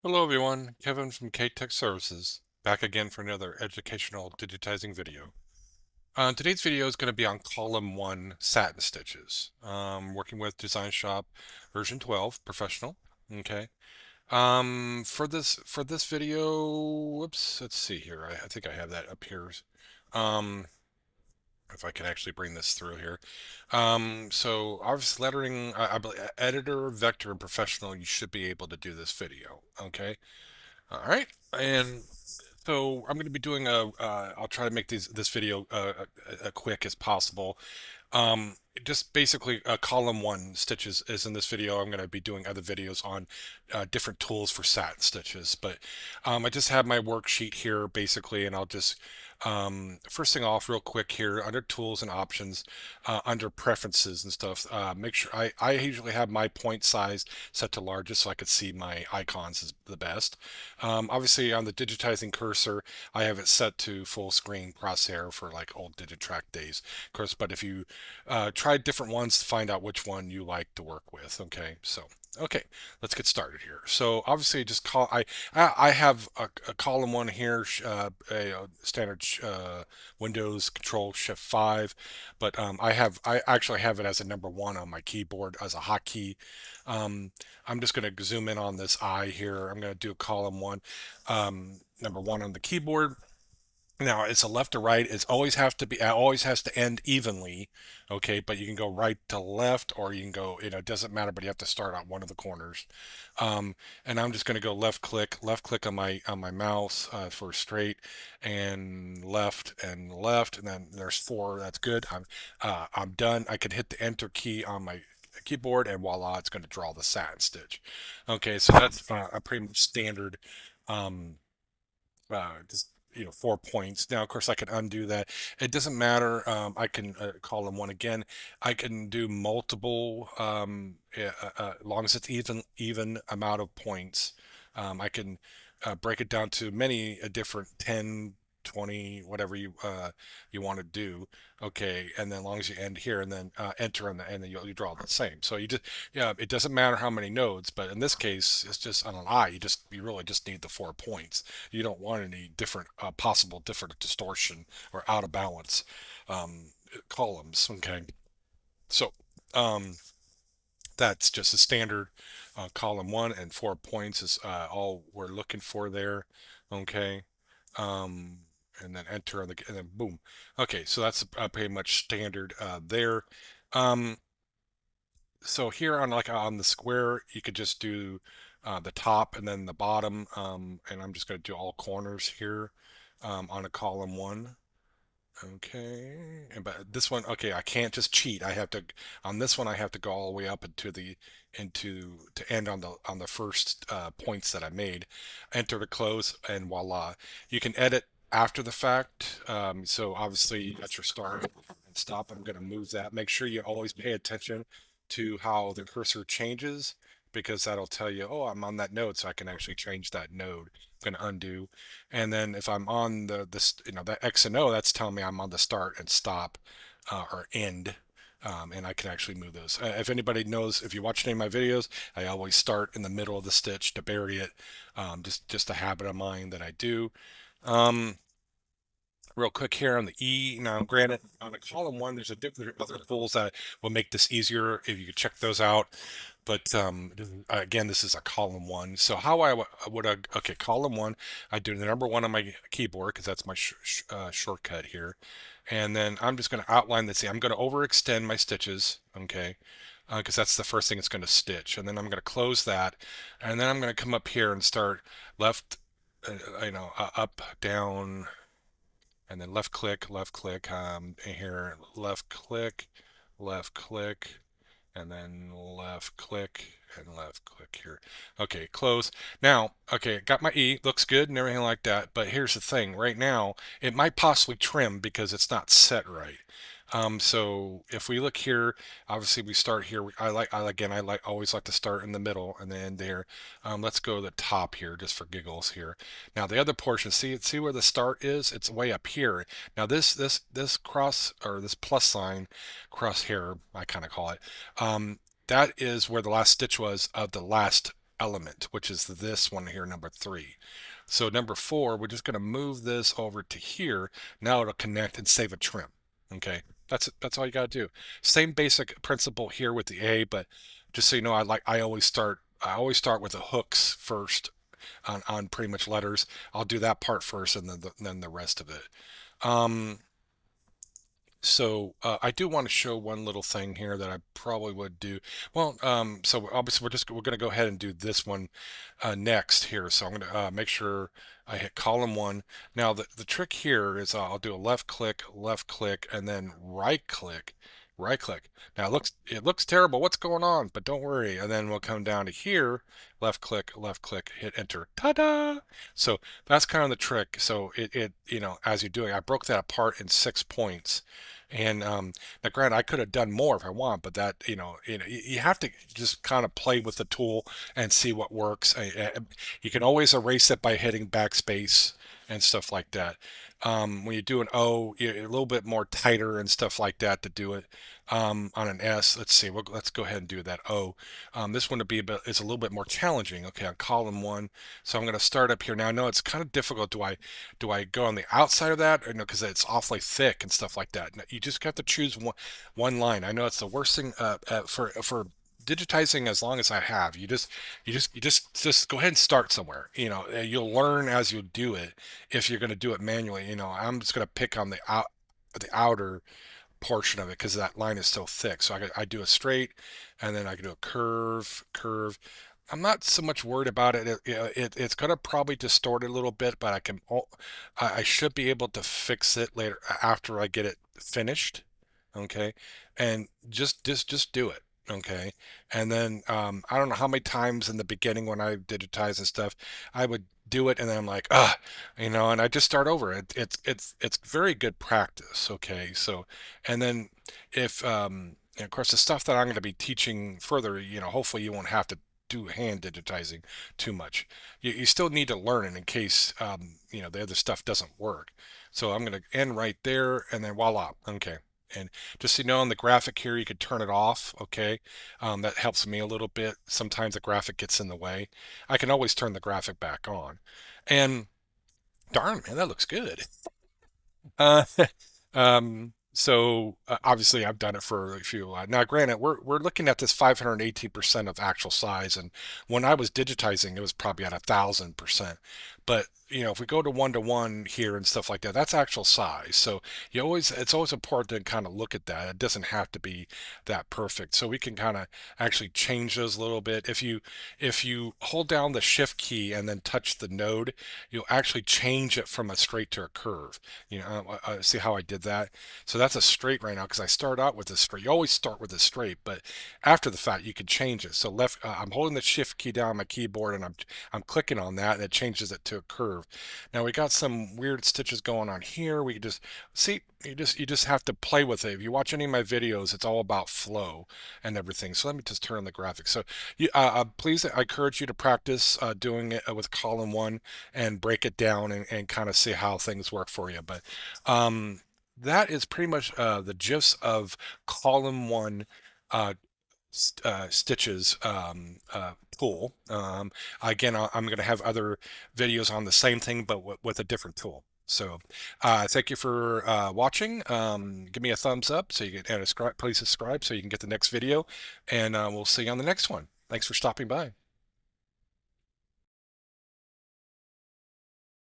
Hello everyone, Kevin from KTech Services, back again for another educational digitizing video. Today's video is going to be on column 1 satin stitches. Working with Design Shop version 12 professional. Okay. For this video, whoops, let's see here. I think I have that up here. Um, if I can actually bring this through here. So obviously lettering, I believe editor, vector, and professional, you should be able to do this video. Okay. All right, and so I'm going to be doing I'll try to make this video quick as possible. Just basically column 1 stitches is in this video. I'm going to be doing other videos on different tools for satin stitches, but I just have my worksheet here basically, and I'll just first thing off real quick here under tools and options, under preferences and stuff, make sure I usually have my point size set to largest so I could see my icons is the best. Obviously on the digitizing cursor, I have it set to full screen crosshair for like old Digitrack days, of course, but if you try different ones to find out which one you like to work with. Okay, so okay, let's get started here. So obviously, just call I have a column 1 here, a standard Windows Control Shift 5, but I actually have it as a number 1 on my keyboard as a hotkey. I'm just going to zoom in on this eye here. I'm going to do column 1, number 1 on the keyboard. Now it's a left to right. It's always have to be, it always has to end evenly, okay? But you can go right to left, or you can go, it doesn't matter, but you have to start on one of the corners. And I'm just going to go left click on my mouse for straight, and left, and then there's 4. That's good. I'm done. I can hit the enter key on my keyboard, and voila, it's going to draw the satin stitch. Okay, so that's a pretty much standard. Um, just 4 points. Now, of course, I can undo that. It doesn't matter. I can call them 1 again. I can do multiple, as long as it's even amount of points. I can break it down to many different 10, 20, whatever you want to do. Okay, and then as long as you end here and then enter, and then you draw the same. So you just, yeah, it doesn't matter how many nodes, but in this case, it's just on an eye. You really just need the 4 points. You don't want any different possible different distortion or out of balance columns. Okay, so um, that's just a standard column 1, and 4 points is all we're looking for there. Okay, um, and then enter on the, and then boom. Okay, so that's pretty much standard there. Um, so here on like on the square, you could just do the top and then the bottom, and I'm just going to do all corners here on a column 1. Okay, and but this one, okay, I can't just cheat. I have to, on this one, I have to go all the way up to end on the first points that I made. Enter to close, and voila. You can edit after the fact. So obviously you got your start and stop. I'm going to move that. Make sure you always pay attention to how the cursor changes, because that'll tell you, oh, I'm on that node, so I can actually change that node. I'm going to undo, and then if I'm on that X and O, that's telling me I'm on the start and stop or end. And I can actually move those. If anybody knows, if you watch any of my videos, I always start in the middle of the stitch to bury it. Just a habit of mine that I do. Um, Real quick here on the E. Now, granted, on a column 1, there's a different other tools that will make this easier if you could check those out. But again, this is a column 1. So how would I, okay, column 1, I do the number 1 on my keyboard because that's my shortcut here. And then I'm just going to outline this. I'm going to overextend my stitches, okay, because that's the first thing it's going to stitch. And then I'm going to close that. And then I'm going to come up here and start left, up, down, and then left click, here, left click, and then left click and left click here. Okay, close. Now, okay, got my E, looks good and everything like that, but here's the thing. Right now, it might possibly trim because it's not set right. So if we look here, obviously we start here. Always like to start in the middle and then there. Let's go to the top here just for giggles here. Now the other portion, see where the start is? It's way up here. Now this cross, or this plus sign, crosshair, I kind of call it. That is where the last stitch was of the last element, which is this one here, number 3. So number 4, we're just going to move this over to here. Now it'll connect and save a trim. Okay, that's all you got to do. Same basic principle here with the A, but just so you know, I always start with the hooks first on pretty much letters. I'll do that part first, and then the rest of it. Um, so I do want to show one little thing here that I probably would do. Well, so obviously we're going to go ahead and do this one next here. So I'm going to make sure I hit column 1. Now the trick here is I'll do a left click, and then right click, right click. Now it looks terrible. What's going on? But don't worry. And then we'll come down to here, left click, hit enter. Ta-da! So that's kind of the trick. So as you're doing, I broke that apart in 6 points. And now, granted, I could have done more if I want, but you have to just kind of play with the tool and see what works. You can always erase it by hitting backspace and stuff like that. When you do an O, you're a little bit more tighter and stuff like that to do it. On an S, let's see, let's go ahead and do that O. This one is a little bit more challenging. Okay, on column 1, so I'm going to start up here now. I know it's kind of difficult. Do I go on the outside of that, or no? Because it's awfully thick and stuff like that. You just have to choose one line. I know it's the worst thing for digitizing. As long as I have, you just go ahead and start somewhere. You'll learn as you do it. If you're going to do it manually, I'm just going to pick on the outer portion of it because that line is so thick. So I do a straight, and then I can do a curve. I'm not so much worried about it. It's gonna probably distort it a little bit, but I should be able to fix it later after I get it finished. Okay, and just do it. Okay, and then I don't know how many times in the beginning when I digitize and stuff, I would do it, and then I'm like, and I just start over. It's very good practice. Okay, so and then if and of course the stuff that I'm going to be teaching further, hopefully you won't have to do hand digitizing too much. You still need to learn it in case the other stuff doesn't work. So I'm going to end right there, and then voila. Okay. And just so you know, on the graphic here, you could turn it off. Okay, that helps me a little bit. Sometimes the graphic gets in the way. I can always turn the graphic back on. And darn, man, that looks good. Uh, so obviously I've done it for a few. Now, granted, we're looking at this 518% of actual size, and when I was digitizing, it was probably at 1,000%. But if we go to one here and stuff like that, that's actual size. So it's always important to kind of look at that. It doesn't have to be that perfect. So we can kind of actually change those a little bit. If you hold down the shift key and then touch the node, you'll actually change it from a straight to a curve. See how I did that? So that's a straight right now because I start out with a straight. You always start with a straight, but after the fact you can change it. So I'm holding the shift key down on my keyboard, and I'm clicking on that, and it changes it to a curve. Now we got some weird stitches going on here. We can just see. You just have to play with it. If you watch any of my videos, it's all about flow and everything. So let me just turn on the graphics. So please, I encourage you to practice doing it with column 1 and break it down and kind of see how things work for you. But that is pretty much the gist of column 1 uh, stitches tool. Again, I'm going to have other videos on the same thing, but with a different tool. So thank you for watching. Give me a thumbs up so you can, and please subscribe so you can get the next video, and we'll see you on the next one. Thanks for stopping by.